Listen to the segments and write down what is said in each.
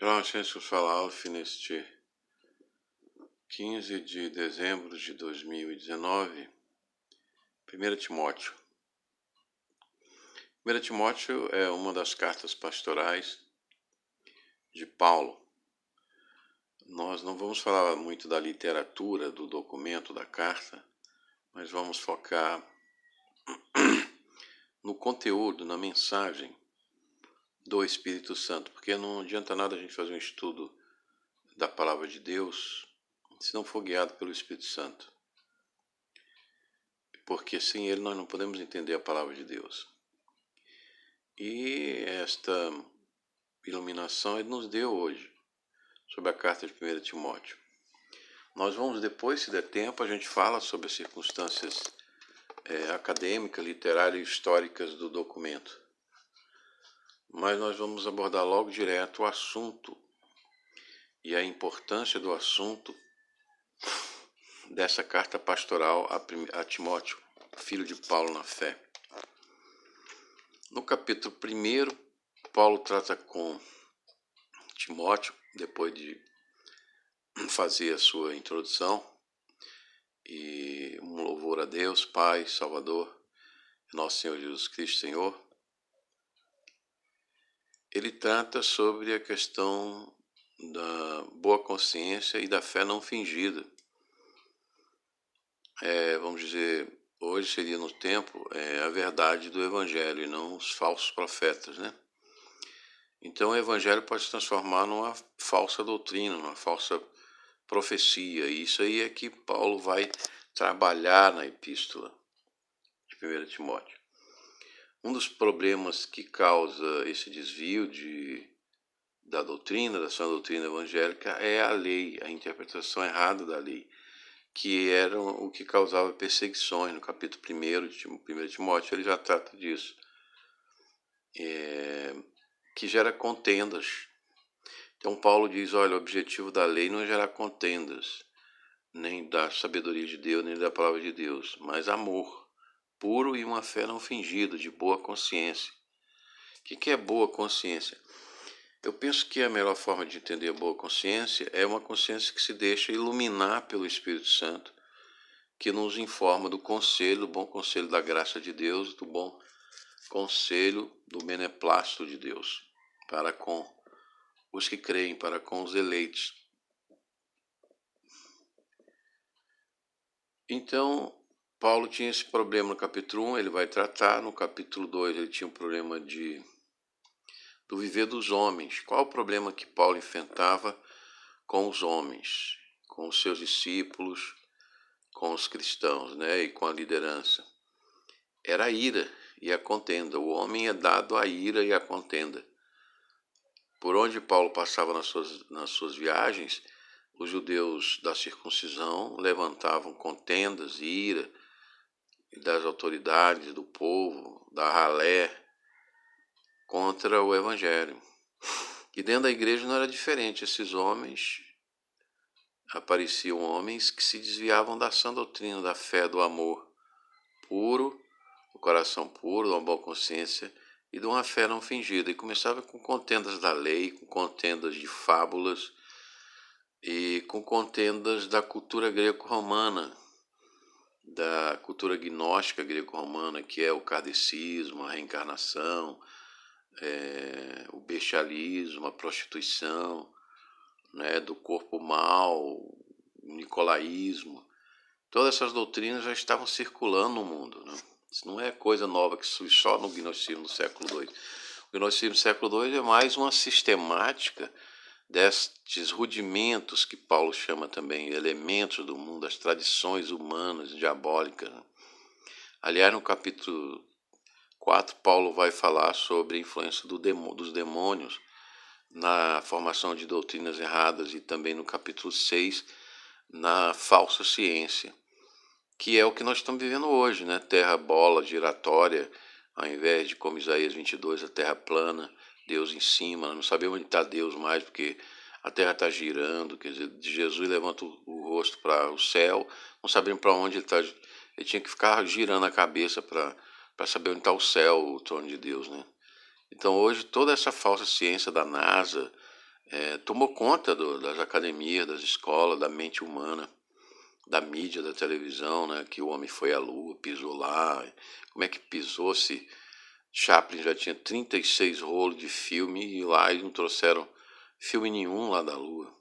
Vamos falar, Alf, neste 15 de dezembro de 2019, 1 Timóteo. 1 Timóteo é uma das cartas pastorais de Paulo. Nós não vamos falar muito da literatura do documento, da carta, mas vamos focar no conteúdo, na mensagem do Espírito Santo, porque não adianta nada a gente fazer um estudo da palavra de Deus se não for guiado pelo Espírito Santo. Porque sem ele nós não podemos entender a palavra de Deus. E esta iluminação ele nos deu hoje, sobre a carta de 1 Timóteo. Nós vamos depois, se der tempo, a gente fala sobre as circunstâncias acadêmicas, literárias e históricas do documento. Mas nós vamos abordar logo direto o assunto e a importância do assunto dessa carta pastoral a Timóteo, filho de Paulo na fé. No capítulo 1, Paulo trata com Timóteo, depois de fazer a sua introdução, e um louvor a Deus, Pai, Salvador, nosso Senhor Jesus Cristo, Senhor. Ele trata sobre a questão da boa consciência e da fé não fingida. Vamos dizer, hoje seria no tempo a verdade do Evangelho e não os falsos profetas, né? Então o Evangelho pode se transformar numa falsa doutrina, numa falsa profecia. E isso aí é que Paulo vai trabalhar na epístola de 1 Timóteo. Um dos problemas que causa esse desvio da doutrina, da sua doutrina evangélica, é a lei, a interpretação errada da lei, que era o que causava perseguições. No capítulo 1 de 1 Timóteo ele já trata disso, que gera contendas. Então Paulo diz, olha, o objetivo da lei não é gerar contendas, nem da sabedoria de Deus, nem da palavra de Deus, mas amor puro e uma fé não fingida, de boa consciência. O que é boa consciência? Eu penso que a melhor forma de entender a boa consciência é uma consciência que se deixa iluminar pelo Espírito Santo, que nos informa do conselho, do bom conselho da graça de Deus, do bom conselho do beneplácito de Deus, para com os que creem, para com os eleitos. Então, Paulo tinha esse problema no capítulo 1, ele vai tratar. No capítulo 2, ele tinha um problema do viver dos homens. Qual o problema que Paulo enfrentava com os homens, com os seus discípulos, com os cristãos, né, e com a liderança? Era a ira e a contenda. O homem é dado à ira e à contenda. Por onde Paulo passava nas suas viagens, os judeus da circuncisão levantavam contendas e ira das autoridades, do povo, da ralé, contra o Evangelho. E dentro da igreja não era diferente. Esses homens, apareciam homens que se desviavam da sã doutrina, da fé, do amor puro, do coração puro, de uma boa consciência e de uma fé não fingida. E começava com contendas da lei, com contendas de fábulas e com contendas da cultura greco-romana, da cultura gnóstica greco-romana, que é o kardecismo, a reencarnação, o bestialismo, a prostituição, né, do corpo mau, o nicolaísmo. Todas essas doutrinas já estavam circulando no mundo, né? Isso não é coisa nova que surge só no gnosticismo do século II. O gnosticismo do século II é mais uma sistemática destes rudimentos que Paulo chama também elementos do mundo, as tradições humanas, diabólicas, né? Aliás, no capítulo 4, Paulo vai falar sobre a influência dos demônios na formação de doutrinas erradas, e também no capítulo 6, na falsa ciência, que é o que nós estamos vivendo hoje, né? Terra bola giratória, ao invés de, como Isaías 22, a terra plana, Deus em cima. Nós não sabemos onde está Deus mais, porque a terra está girando. Quer dizer, Jesus levanta o rosto para o céu, não sabemos para onde ele está. Ele tinha que ficar girando a cabeça para saber onde está o céu, o trono de Deus, né? Então hoje toda essa falsa ciência da NASA, tomou conta das academias, das escolas, da mente humana, da mídia, da televisão, né? Que o homem foi à Lua, pisou lá. Como é que pisou se Chaplin já tinha 36 rolos de filme e lá eles não trouxeram filme nenhum lá da Lua?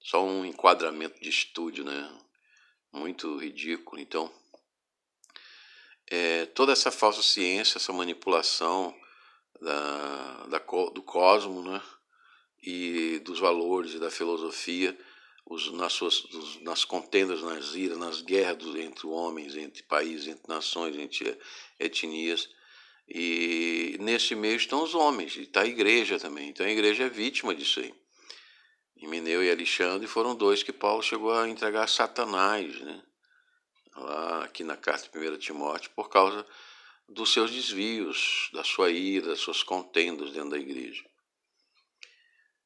Só um enquadramento de estúdio, né? Muito ridículo. Então, toda essa falsa ciência, essa manipulação do cosmos, né? E dos valores e da filosofia, nas contendas, nas iras, nas guerras entre homens, entre países, entre nações, entre etnias. E nesse meio estão os homens, e está a igreja também. Então a igreja é vítima disso aí. Himeneu e Alexandre foram dois que Paulo chegou a entregar a Satanás, né? Lá aqui na carta de 1 Timóteo, por causa dos seus desvios, da sua ira, das suas contendas dentro da igreja.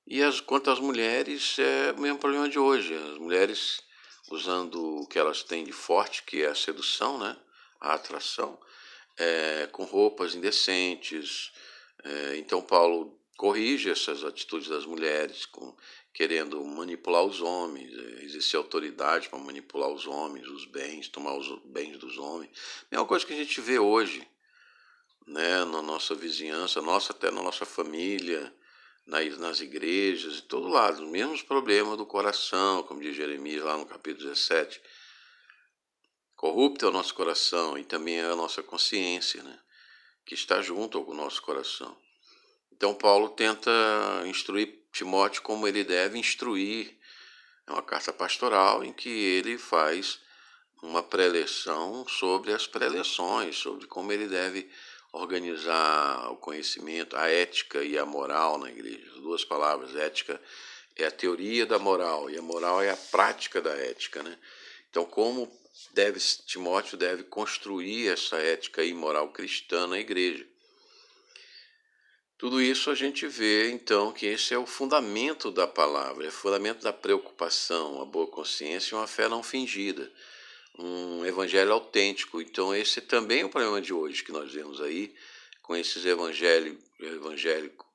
E quanto às mulheres, é o mesmo problema de hoje. As mulheres usando o que elas têm de forte, que é a sedução, né? A atração, com roupas indecentes. Então Paulo corrige essas atitudes das mulheres, querendo manipular os homens, exercer autoridade para manipular os homens, os bens, tomar os bens dos homens. Mesma coisa que a gente vê hoje, né? Na nossa vizinhança, até na nossa família, nas igrejas, de todo lado, os mesmos problemas do coração, como diz Jeremias lá no capítulo 17. Corrupto é o nosso coração e também é a nossa consciência, né? Que está junto ao nosso coração. Então Paulo tenta instruir Timóteo como ele deve instruir. É uma carta pastoral em que ele faz uma preleção sobre as preleções, sobre como ele deve organizar o conhecimento, a ética e a moral na igreja. As duas palavras, ética é a teoria da moral e a moral é a prática da ética, né? Então, como Timóteo deve construir essa ética e moral cristã na igreja? Tudo isso a gente vê, então, que esse é o fundamento da palavra, é o fundamento da preocupação, a boa consciência e uma fé não fingida, um evangelho autêntico. Então, esse também é o problema de hoje que nós vemos aí, com esses evangélico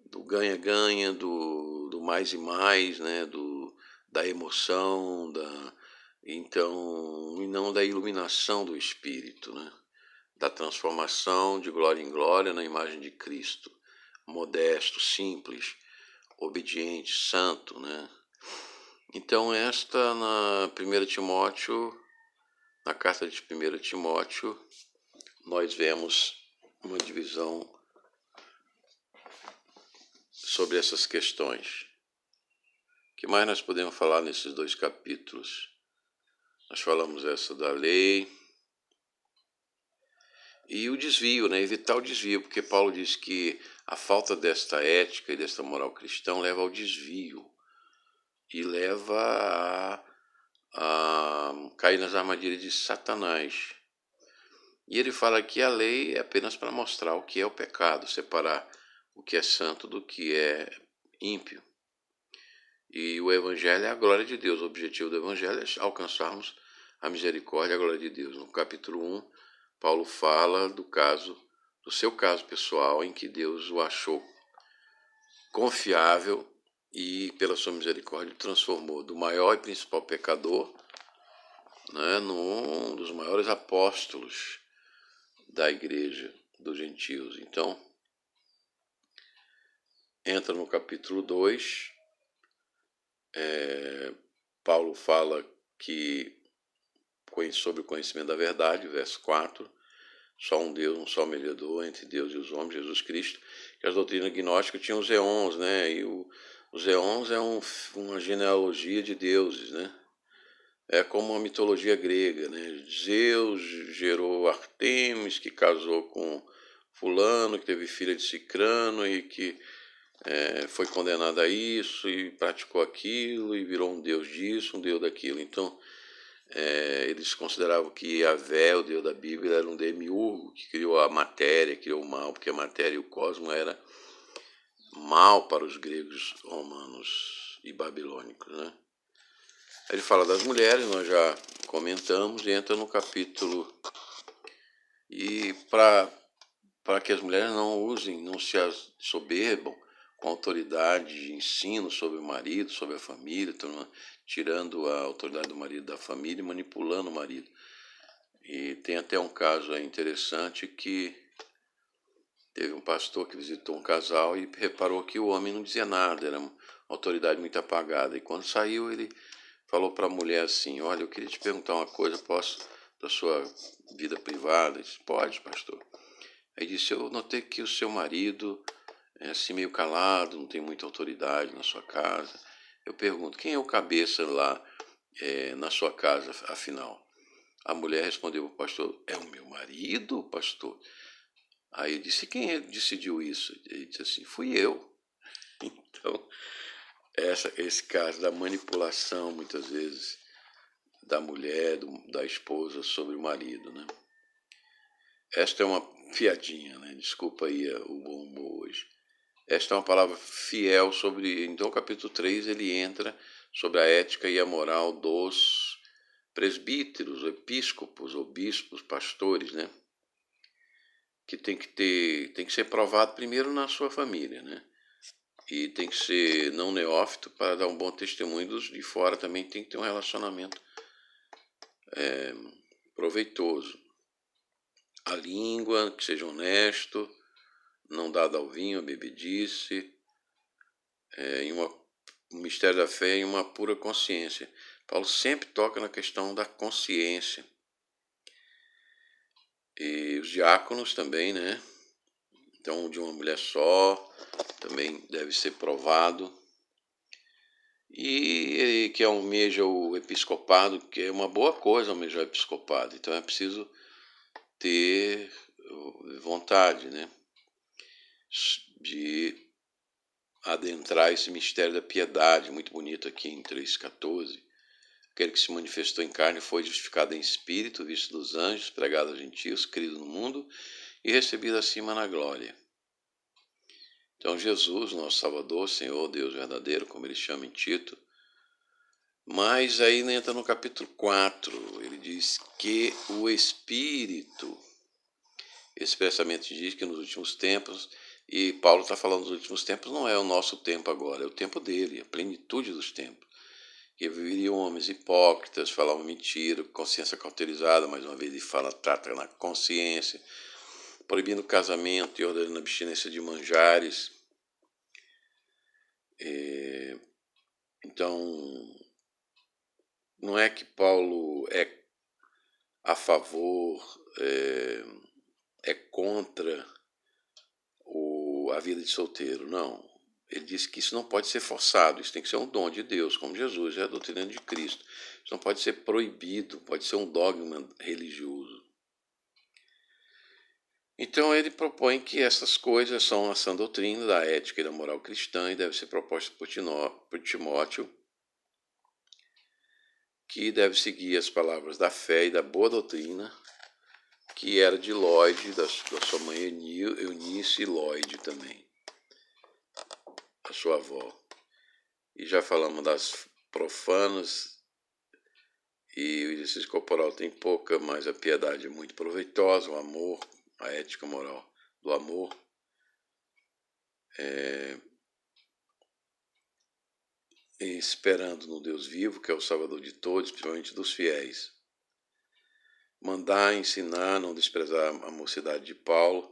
do ganha-ganha, do mais e mais, né? Da emoção, então, e não da iluminação do Espírito, né? Da transformação de glória em glória na imagem de Cristo, modesto, simples, obediente, santo, né? Então na 1 Timóteo, na carta de 1 Timóteo, nós vemos uma divisão sobre essas questões. O que mais nós podemos falar nesses dois capítulos? Nós falamos essa da lei e o desvio, né? Evitar o desvio, porque Paulo diz que a falta desta ética e desta moral cristã leva ao desvio e leva a cair nas armadilhas de Satanás. E ele fala que a lei é apenas para mostrar o que é o pecado, separar o que é santo do que é ímpio. E o evangelho é a glória de Deus. O objetivo do evangelho é alcançarmos a misericórdia e a glória de Deus. No capítulo 1, Paulo fala do seu caso pessoal, em que Deus o achou confiável e, pela sua misericórdia, o transformou do maior e principal pecador, né, num dos maiores apóstolos da igreja dos gentios. Então, entra no capítulo 2, Paulo fala que sobre o conhecimento da verdade, verso 4, só um Deus, um só mediador entre Deus e os homens, Jesus Cristo. Que as doutrinas gnósticas tinham os éons, né? E os éons é uma genealogia de deuses, né? É como uma mitologia grega, né? Zeus gerou Artemis, que casou com fulano, que teve filha de Cicrano e que foi condenado a isso e praticou aquilo e virou um deus disso, um deus daquilo. Então, eles consideravam que Yahvé, o Deus da Bíblia, era um demiurgo que criou a matéria, criou o mal, porque a matéria e o cosmos era mal para os gregos, romanos e babilônicos, né? Ele fala das mulheres, nós já comentamos, e entra no capítulo. E para que as mulheres não usem, não se soberbam com autoridade de ensino sobre o marido, sobre a família, tirando a autoridade do marido da família e manipulando o marido. E tem até um caso interessante que teve um pastor que visitou um casal e reparou que o homem não dizia nada, era uma autoridade muito apagada. E quando saiu, ele falou para a mulher assim: olha, eu queria te perguntar uma coisa, posso, da sua vida privada? Ele disse: pode, pastor. Aí disse: eu notei que o seu marido é assim meio calado, não tem muita autoridade na sua casa. Eu pergunto: quem é o cabeça lá na sua casa, afinal? A mulher respondeu para o pastor: é o meu marido, pastor. Aí eu disse: quem decidiu isso? Ele disse assim: fui eu. Então, esse caso da manipulação, muitas vezes, da mulher, da esposa sobre o marido, né? Esta é uma fiadinha, né? Desculpa aí o bom humor hoje. Esta é uma palavra fiel sobre... Então, o capítulo 3, ele entra sobre a ética e a moral dos presbíteros, episcopos, ou bispos, pastores, né? Que tem que ser provado primeiro na sua família, né? E tem que ser não neófito para dar um bom testemunho. Dos de fora também tem que ter um relacionamento proveitoso. A língua, que seja honesto, não dado ao vinho, a bebedice, um mistério da fé e uma pura consciência. Paulo sempre toca na questão da consciência. E os diáconos também, né? Então, de uma mulher só, também deve ser provado. E que almeja o episcopado, que é uma boa coisa almejar o episcopado. Então é preciso ter vontade, né? De adentrar esse mistério da piedade, muito bonito aqui em 3,14. Aquele que se manifestou em carne foi justificado em espírito, visto dos anjos, pregado aos gentios, crido no mundo e recebido acima na glória. Então Jesus, nosso Salvador, Senhor, Deus verdadeiro, como ele chama em Tito. Mas aí entra no capítulo 4, ele diz que o Espírito, expressamente diz que nos últimos tempos, e Paulo está falando dos últimos tempos, não é o nosso tempo agora, é o tempo dele, a plenitude dos tempos. Que viveriam homens hipócritas, falavam mentira, consciência cauterizada, mais uma vez ele fala, trata na consciência, proibindo o casamento e ordenando a abstinência de manjares. Então, não é que Paulo é a favor, é contra a vida de solteiro, não. Ele diz que isso não pode ser forçado, isso tem que ser um dom de Deus, como Jesus, é a doutrina de Cristo. Isso não pode ser proibido, pode ser um dogma religioso. Então ele propõe que essas coisas são a sã doutrina da ética e da moral cristã e deve ser proposta por Timóteo, que deve seguir as palavras da fé e da boa doutrina, que era de Lloyd, da sua mãe Eunice, e Lloyd também, a sua avó. E já falamos das profanas, e o exercício corporal tem pouca, mas a piedade é muito proveitosa, o amor, a ética moral do amor. Esperando no Deus vivo, que é o Salvador de todos, principalmente dos fiéis. Mandar, ensinar, não desprezar a mocidade de Paulo,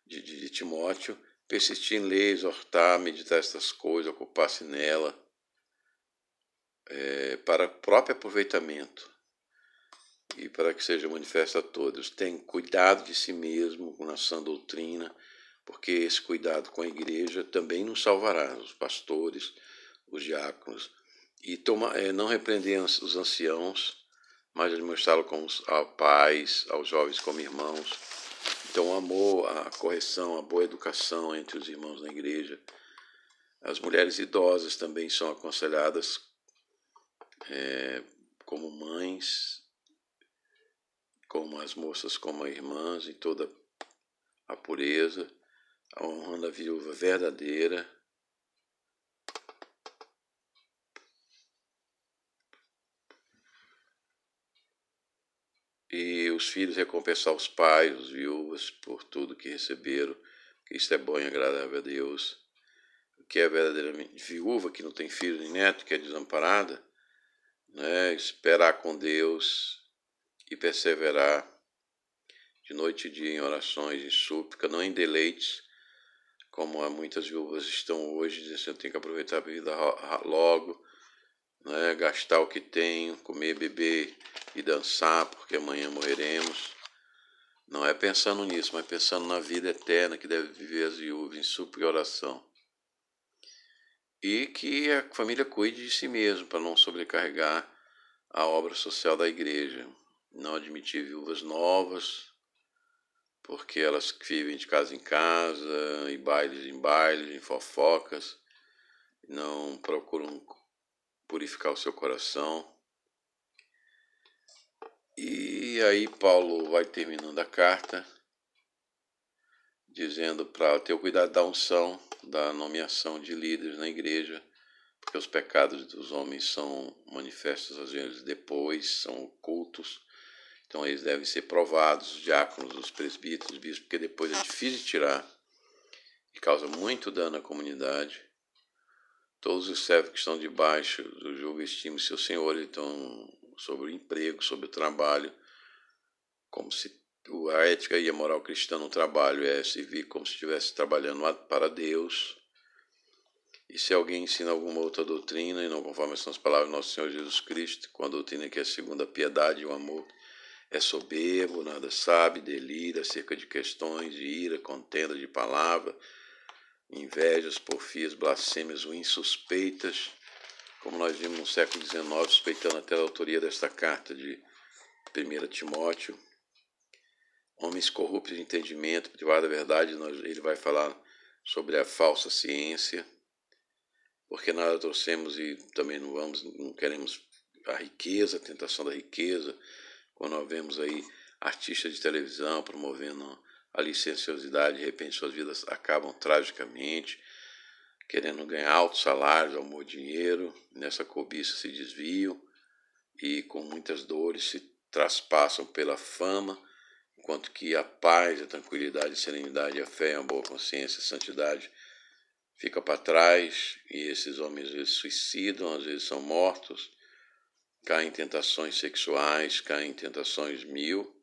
de Timóteo, persistir em ler, exortar, meditar estas coisas, ocupar-se nela, para próprio aproveitamento e para que seja manifesto a todos. Tem cuidado de si mesmo com a sã doutrina, porque esse cuidado com a igreja também nos salvará, os pastores, os diáconos, e não repreender os anciãos, mas demonstrá-lo como aos pais, aos jovens como irmãos. Então, o amor, a correção, a boa educação entre os irmãos na igreja. As mulheres idosas também são aconselhadas como mães, como as moças, como irmãs, em toda a pureza, honrando a viúva verdadeira. E os filhos recompensar os pais, os viúvas, por tudo que receberam, que isto é bom e agradável a Deus. que é verdadeiramente viúva, que não tem filho nem neto, que é desamparada, né? Esperar com Deus e perseverar de noite e dia em orações, em súplica, não em deleites, como há muitas viúvas estão hoje, dizendo assim, eu tenho que aproveitar a vida logo, né? Gastar o que tenho, comer, beber e dançar, porque amanhã morreremos. Não é pensando nisso, mas pensando na vida eterna que deve viver as viúvas em súplica e oração. E que a família cuide de si mesma, para não sobrecarregar a obra social da igreja. Não admitir viúvas novas, porque elas vivem de casa em casa, em bailes, em fofocas, não procuram purificar o seu coração. E aí Paulo vai terminando a carta, dizendo para ter o cuidado da unção, da nomeação de líderes na igreja, porque os pecados dos homens são manifestos às vezes depois, são ocultos, então eles devem ser provados, os diáconos, os presbíteros, os bispos, porque depois é difícil de tirar e causa muito dano à comunidade. Todos os servos que estão debaixo do jugo estime seu senhor, então sobre o emprego, sobre o trabalho, como se a ética e a moral cristã no trabalho é se vir como se estivesse trabalhando para Deus. E se alguém ensina alguma outra doutrina, e não conforme são as palavras do nosso Senhor Jesus Cristo, com a doutrina que é segundo a piedade e o amor, é soberbo, nada sabe, delira acerca de questões de ira, contenda de palavra, invejas, porfias, blasfêmias ou insuspeitas, como nós vimos no século XIX, suspeitando até a autoria desta carta de 1 Timóteo. Homens corruptos de entendimento, privados da verdade, ele vai falar sobre a falsa ciência, porque nada trouxemos e também não queremos a riqueza, a tentação da riqueza, quando nós vemos aí artistas de televisão promovendo a licenciosidade, de repente suas vidas acabam tragicamente, querendo ganhar altos salários, amor, dinheiro, nessa cobiça se desviam e com muitas dores se traspassam pela fama, enquanto que a paz, a tranquilidade, a serenidade, a fé, a boa consciência, a santidade fica para trás, e esses homens às vezes suicidam, às vezes são mortos, caem em tentações sexuais, caem em tentações mil.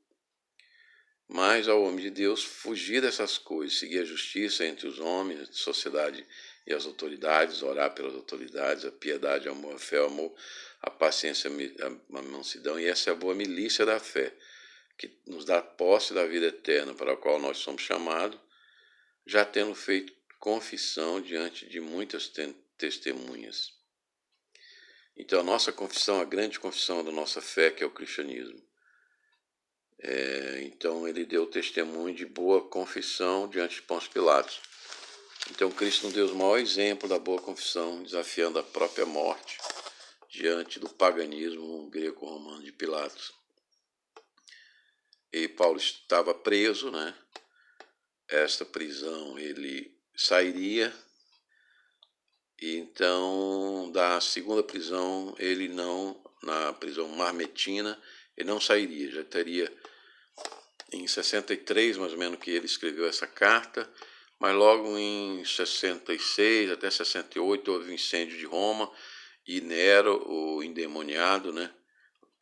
Mas ao homem de Deus fugir dessas coisas, seguir a justiça entre os homens, a sociedade e as autoridades, orar pelas autoridades, a piedade, o amor, a fé, o amor, a paciência, a mansidão, e essa é a boa milícia da fé, que nos dá posse da vida eterna, para a qual nós somos chamados, já tendo feito confissão diante de muitas testemunhas. Então a nossa confissão, a grande confissão da nossa fé, que é o cristianismo. Então ele deu testemunho de boa confissão diante de Pôncio Pilatos. Então Cristo nos deu o maior exemplo da boa confissão, desafiando a própria morte diante do paganismo greco-romano de Pilatos. E Paulo estava preso, né? Esta prisão ele sairia, e então da segunda prisão ele não, na prisão marmetina, ele não sairia, já teria em 63 mais ou menos que ele escreveu essa carta, mas logo em 66 até 68 houve o incêndio de Roma e Nero, o endemoniado, né,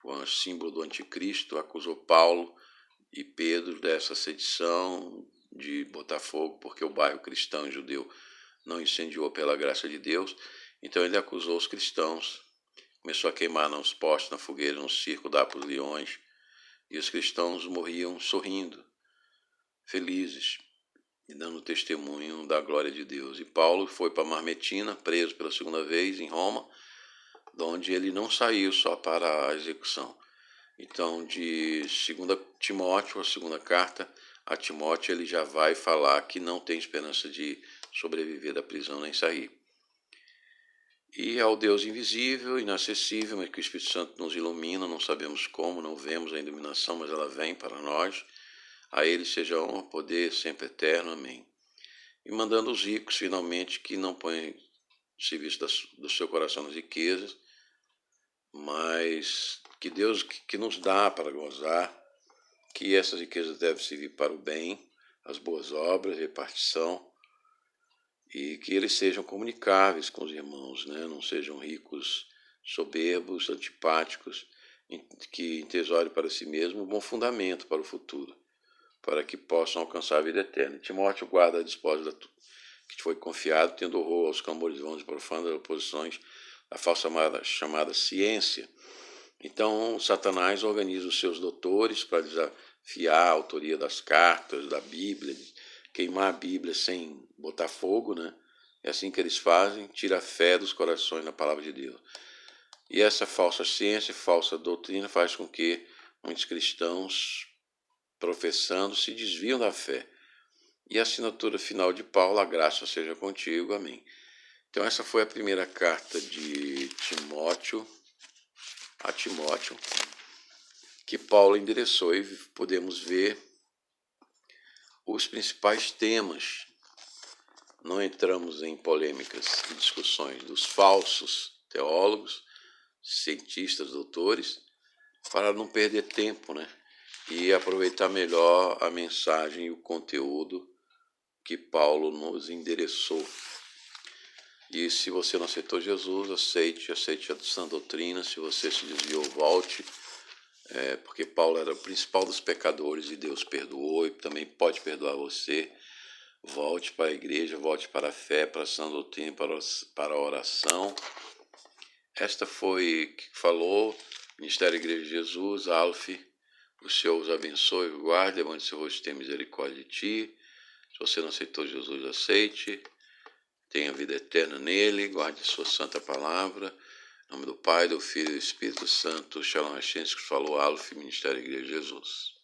o símbolo do anticristo, acusou Paulo e Pedro dessa sedição, de botar fogo, porque o bairro cristão e judeu não incendiou pela graça de Deus. Então ele acusou os cristãos, começou a queimar nos postes, na fogueira, no circo, dar para os leões, e os cristãos morriam sorrindo, felizes, e dando testemunho da glória de Deus. E Paulo foi para Marmetina, preso pela segunda vez em Roma, de onde ele não saiu só para a execução. Então, de 2 Timóteo, a segunda carta a Timóteo, ele já vai falar que não tem esperança de sobreviver da prisão nem sair. E ao Deus invisível, inacessível, mas que o Espírito Santo nos ilumina, não sabemos como, não vemos a iluminação, mas ela vem para nós. A ele seja honra, poder, sempre eterno. Amém. E mandando os ricos, finalmente, que não põem serviço do seu coração nas riquezas, mas que Deus que nos dá para gozar, que essas riquezas devem servir para o bem, as boas obras, repartição, e que eles sejam comunicáveis com os irmãos, né? Não sejam ricos, soberbos, antipáticos, que entesorem para si mesmo um bom fundamento para o futuro, para que possam alcançar a vida eterna. Timóteo guarda a disposta que te foi confiado, tendo horror aos clamores vãos e profanos, das oposições, a falsa chamada ciência. Então, Satanás organiza os seus doutores para desafiar a autoria das cartas, da Bíblia, queimar a Bíblia sem botar fogo, né? É assim que eles fazem, tira a fé dos corações na palavra de Deus. E essa falsa ciência, falsa doutrina faz com que muitos cristãos, professando, se desviam da fé. E a assinatura final de Paulo, a graça seja contigo, amém. Então essa foi a primeira carta de Timóteo, a Timóteo, que Paulo endereçou, e podemos ver os principais temas. Não entramos em polêmicas e discussões dos falsos teólogos, cientistas, doutores, para não perder tempo, né? E aproveitar melhor a mensagem e o conteúdo que Paulo nos endereçou. E se você não aceitou Jesus, aceite a sã doutrina. Se você se desviou, volte, porque Paulo era o principal dos pecadores e Deus perdoou e também pode perdoar você. Volte para a igreja, volte para a fé, para a sã doutrina, para a oração. Esta foi que falou, Ministério Igreja de Jesus, Alf. O Senhor os abençoe e guarde, levante seu rosto e tenha misericórdia de ti. Se você não aceitou Jesus, aceite. Tenha vida eterna nele, guarde sua santa palavra. Em nome do Pai, do Filho e do Espírito Santo. Shalom Hashem, que falou Alf, Ministério Igreja de Jesus.